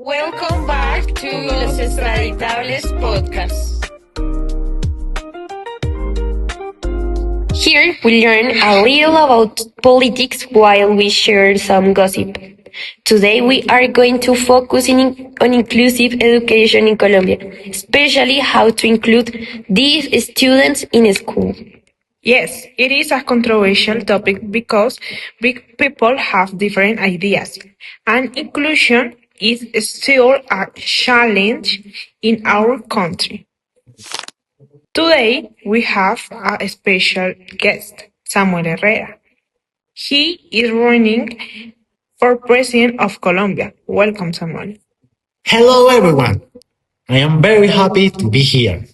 Welcome back to Los Extraditables podcast. Here we learn a little about politics while we share some gossip. Today we are going to focus on inclusive education in Colombia, especially how to include these students in school. Yes, it is a controversial topic because big people have different ideas, and inclusion is still a challenge in our country. Today, we have a special guest, Samuel Herrera. He is running for President of Colombia. Welcome, Samuel. Hello everyone. I am very happy to be here.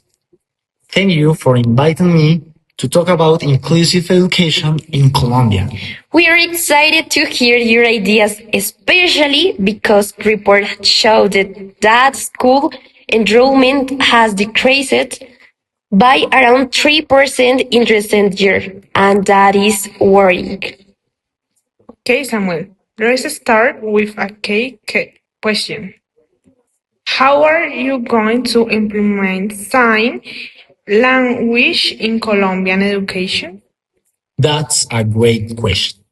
Thank you for inviting me to talk about inclusive education in Colombia. We are excited to hear your ideas, especially because reports show that school enrollment has decreased by around 3% in recent years, and that is worrying. Okay, Samuel, let's start with a key question. How are you going to implement sign language in Colombian education? That's a great question.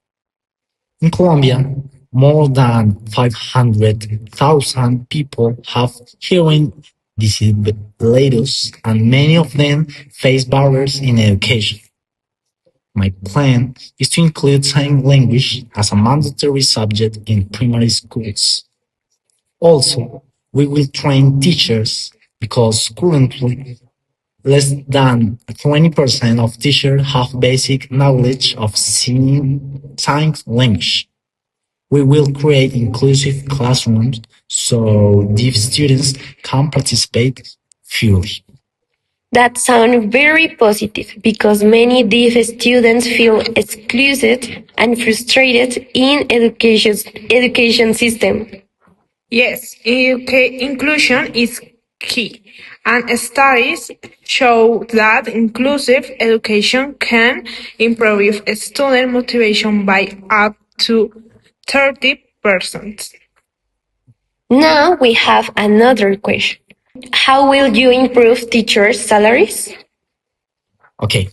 In Colombia, more than 500,000 people have hearing disabilities and many of them face barriers in education. My plan is to include sign language as a mandatory subject in primary schools. Also, we will train teachers because currently less than 20% of teachers have basic knowledge of sign language. We will create inclusive classrooms so deaf students can participate fully. That sounds very positive because many deaf students feel excluded and frustrated in education system. Yes, inclusion is key, and studies show that inclusive education can improve student motivation by up to 30%. Now we have another question. How will you improve teachers' salaries? Okay.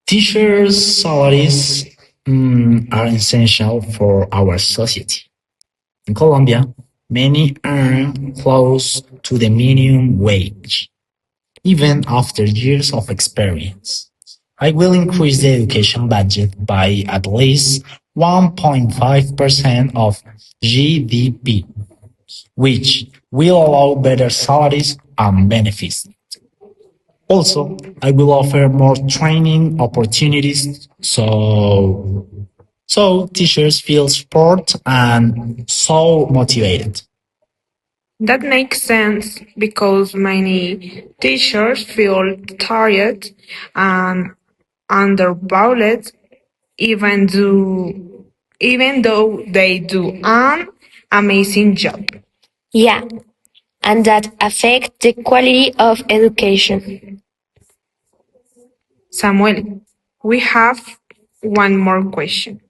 Teachers' salaries are essential for our society. In Colombia, many earn close to the minimum wage, even after years of experience. I will increase the education budget by at least 1.5% of GDP, which will allow better salaries and benefits. Also, I will offer more training opportunities so teachers feel support and so motivated. That makes sense because many teachers feel tired and undervalued even though they do an amazing job. Yeah, and that affect the quality of education. Samuel, we have one more question.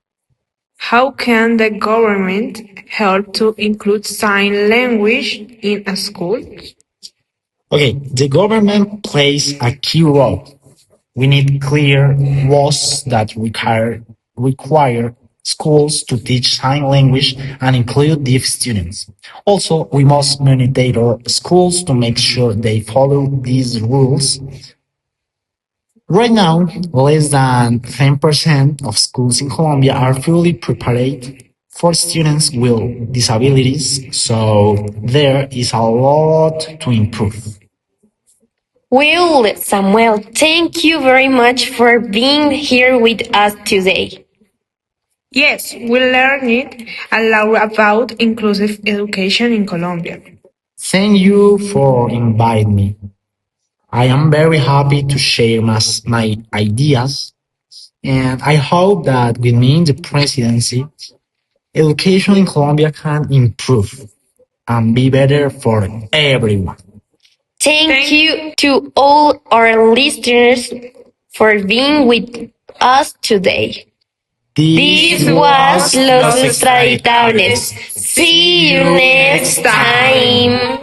How can the government help to include sign language in a school? Okay, the government plays a key role. We need clear laws that require schools to teach sign language and include deaf students. Also, we must monitor schools to make sure they follow these rules. Right now, less than 10% of schools in Colombia are fully prepared for students with disabilities, so there is a lot to improve. Well, Samuel, thank you very much for being here with us today. Yes, we learned a lot about inclusive education in Colombia. Thank you for inviting me. I am very happy to share my ideas, and I hope that with me in the presidency, education in Colombia can improve and be better for everyone. Thank you to all our listeners for being with us today. This was Los Extraditables. See you next time.